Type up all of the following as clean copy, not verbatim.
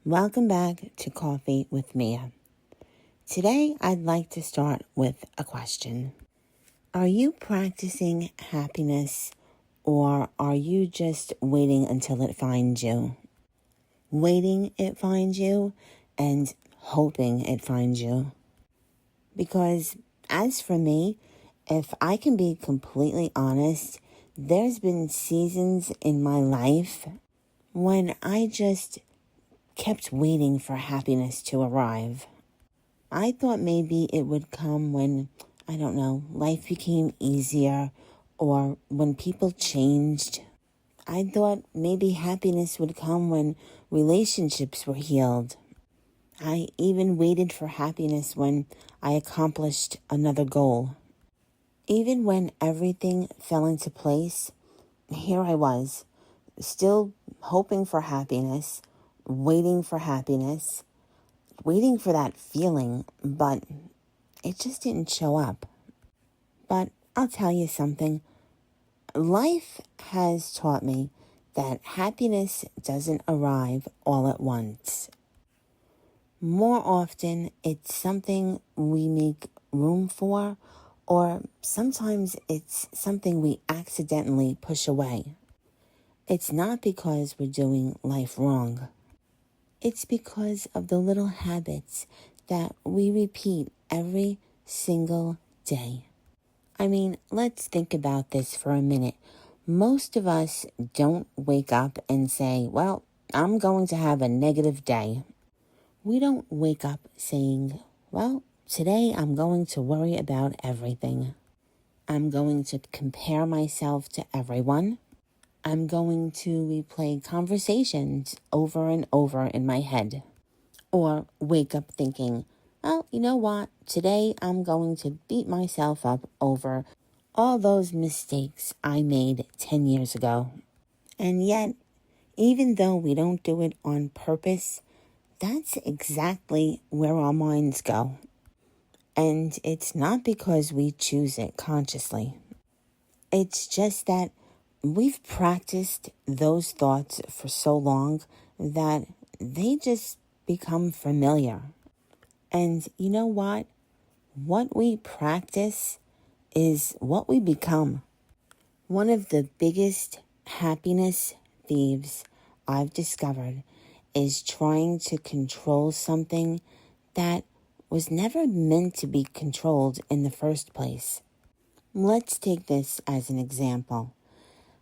Welcome back to Coffee with Mia. Today, I'd like to start with a question. Are you practicing happiness, or are you just waiting until it finds you? Waiting it finds you and hoping it finds you. Because as for me, if I can be completely honest, there's been seasons in my life when I just kept waiting for happiness to arrive. I thought maybe it would come when, life became easier or when people changed. I thought maybe happiness would come when relationships were healed. I even waited for happiness when I accomplished another goal. Even when everything fell into place, here I was, still hoping for happiness, waiting for happiness, waiting for that feeling, but it just didn't show up. But I'll tell you something. Life has taught me that happiness doesn't arrive all at once. More often, it's something we make room for, or sometimes it's something we accidentally push away. It's not because we're doing life wrong. It's because of the little habits that we repeat every single day. Let's think about this for a minute. Most of us don't wake up and say, well, I'm going to have a negative day. We don't wake up saying, well, today I'm going to worry about everything. I'm going to compare myself to everyone. I'm going to replay conversations over and over in my head. Or wake up thinking, well, you know what? Today I'm going to beat myself up over all those mistakes I made 10 years ago. And yet, even though we don't do it on purpose, that's exactly where our minds go. And it's not because we choose it consciously. It's just that we've practiced those thoughts for so long that they just become familiar. And you know what? What we practice is what we become. One of the biggest happiness thieves I've discovered is trying to control something that was never meant to be controlled in the first place. Let's take this as an example.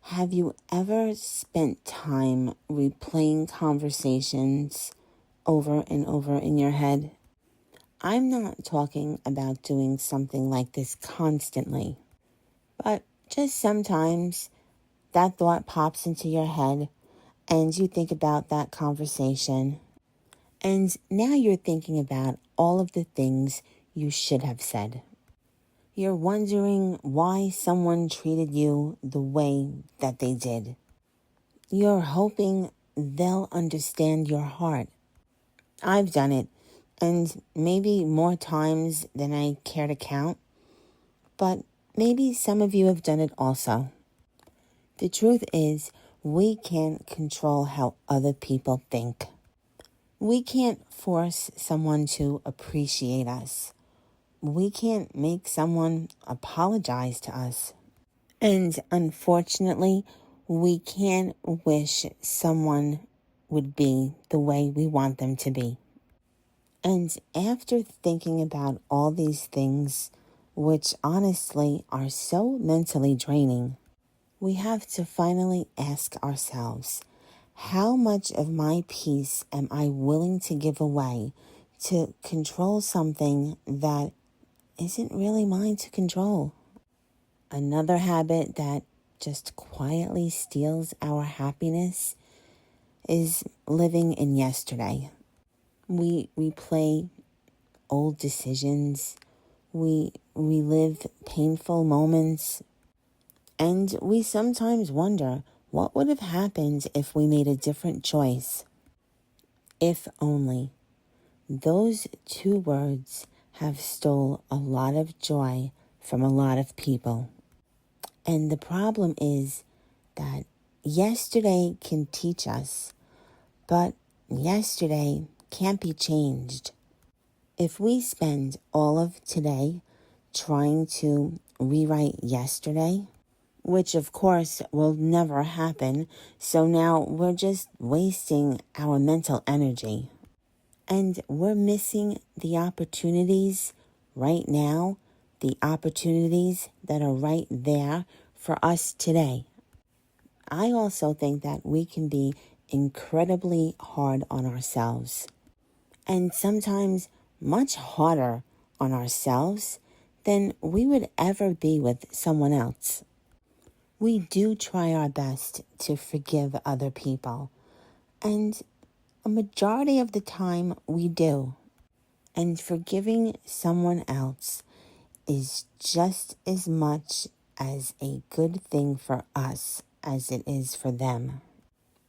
Have you ever spent time replaying conversations over and over in your head? I'm not talking about doing something like this constantly, but just sometimes that thought pops into your head and you think about that conversation. And now you're thinking about all of the things you should have said. You're wondering why someone treated you the way that they did. You're hoping they'll understand your heart. I've done it, and maybe more times than I care to count, but maybe some of you have done it also. The truth is, we can't control how other people think. We can't force someone to appreciate us. We can't make someone apologize to us. And unfortunately, we can't wish someone would be the way we want them to be. And after thinking about all these things, which honestly are so mentally draining, we have to finally ask ourselves, how much of my peace am I willing to give away to control something that isn't really mine to control? Another habit that just quietly steals our happiness is living in yesterday. We replay old decisions, we relive painful moments, and we sometimes wonder what would have happened if we made a different choice. If only. Those two words have stole a lot of joy from a lot of people. And the problem is that yesterday can teach us, but yesterday can't be changed. If we spend all of today trying to rewrite yesterday, which of course will never happen, so now we're just wasting our mental energy. And we're missing the opportunities right now, the opportunities that are right there for us today. I also think that we can be incredibly hard on ourselves, and sometimes much harder on ourselves than we would ever be with someone else. We do try our best to forgive other people, and a majority of the time we do. And forgiving someone else is just as much as a good thing for us as it is for them.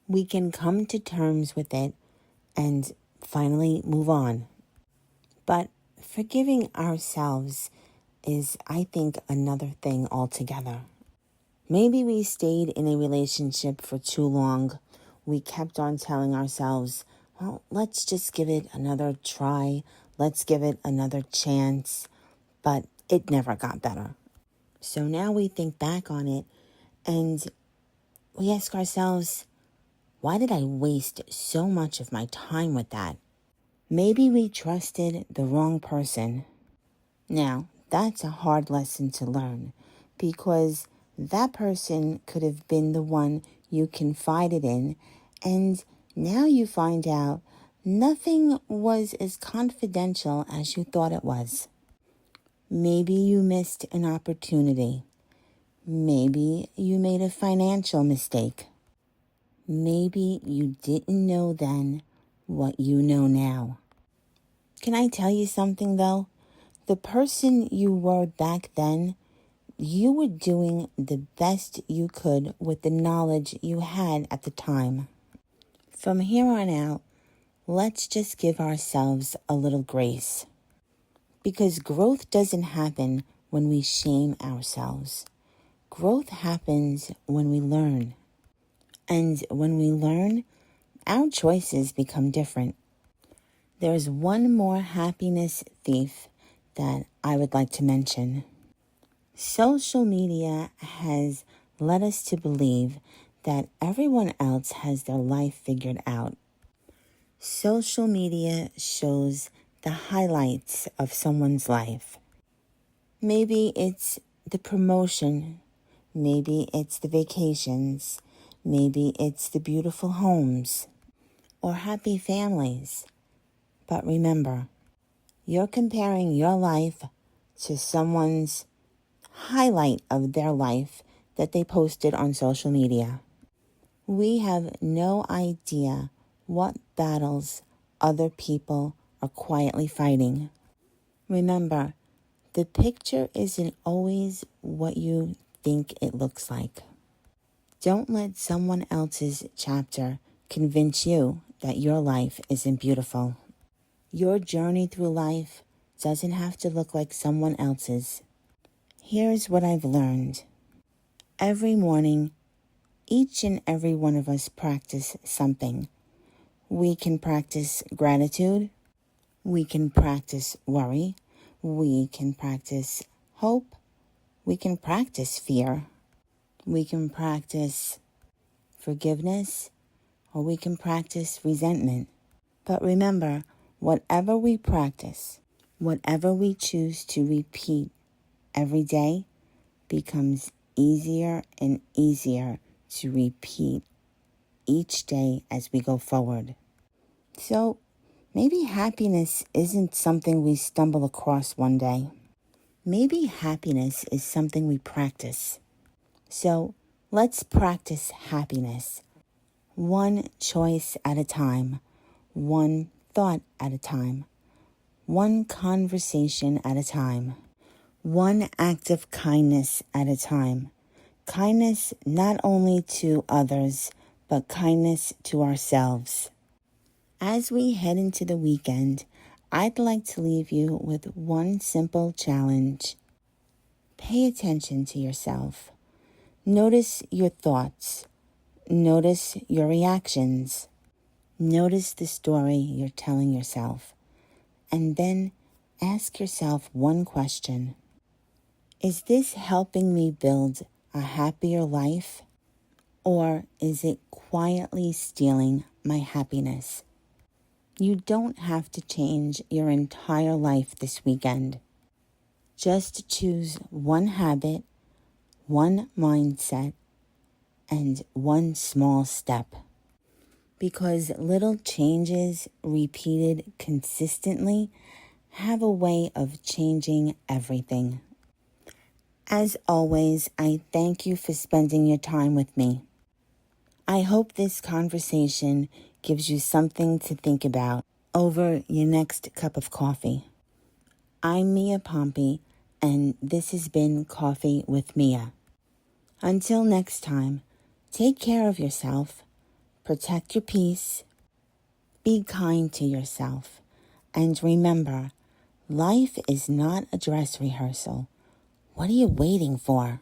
We can come to terms with it and finally move on. But forgiving ourselves is, I think, another thing altogether. Maybe we stayed in a relationship for too long. We kept on telling ourselves, well, let's just give it another try. Let's give it another chance. But it never got better. So now we think back on it and we ask ourselves, why did I waste so much of my time with that? Maybe we trusted the wrong person. Now, that's a hard lesson to learn because that person could have been the one you confided in, and now you find out nothing was as confidential as you thought it was. Maybe you missed an opportunity. Maybe you made a financial mistake. Maybe you didn't know then what you know now. Can I tell you something though? The person you were back then, you were doing the best you could with the knowledge you had at the time. From here on out, let's just give ourselves a little grace. Because growth doesn't happen when we shame ourselves. Growth happens when we learn. And when we learn, our choices become different. There's one more happiness thief that I would like to mention. Social media has led us to believe that everyone else has their life figured out. Social media shows the highlights of someone's life. Maybe it's the promotion. Maybe it's the vacations. Maybe it's the beautiful homes or happy families. But remember, you're comparing your life to someone's highlight of their life that they posted on social media. We have no idea what battles other people are quietly fighting. Remember, the picture isn't always what you think it looks like. Don't let someone else's chapter convince you that your life isn't beautiful. Your journey through life doesn't have to look like someone else's. Here's what I've learned. Every morning, each and every one of us practice something. We can practice gratitude. We can practice worry. We can practice hope. We can practice fear. We can practice forgiveness, or we can practice resentment. But remember, whatever we practice, whatever we choose to repeat every day becomes easier and easier to repeat each day as we go forward. So maybe happiness isn't something we stumble across one day. Maybe happiness is something we practice. So let's practice happiness. One choice at a time. One thought at a time. One conversation at a time. One act of kindness at a time. Kindness not only to others, but kindness to ourselves. As we head into the weekend, I'd like to leave you with one simple challenge. Pay attention to yourself. Notice your thoughts. Notice your reactions. Notice the story you're telling yourself, and then ask yourself one question. Is this helping me build a happier life, or is it quietly stealing my happiness? You don't have to change your entire life this weekend. Just choose one habit, one mindset, and one small step. Because little changes repeated consistently have a way of changing everything. As always, I thank you for spending your time with me. I hope this conversation gives you something to think about over your next cup of coffee. I'm Mia Pompey, and this has been Coffee with Mia. Until next time, take care of yourself, protect your peace, be kind to yourself, and remember, life is not a dress rehearsal. What are you waiting for?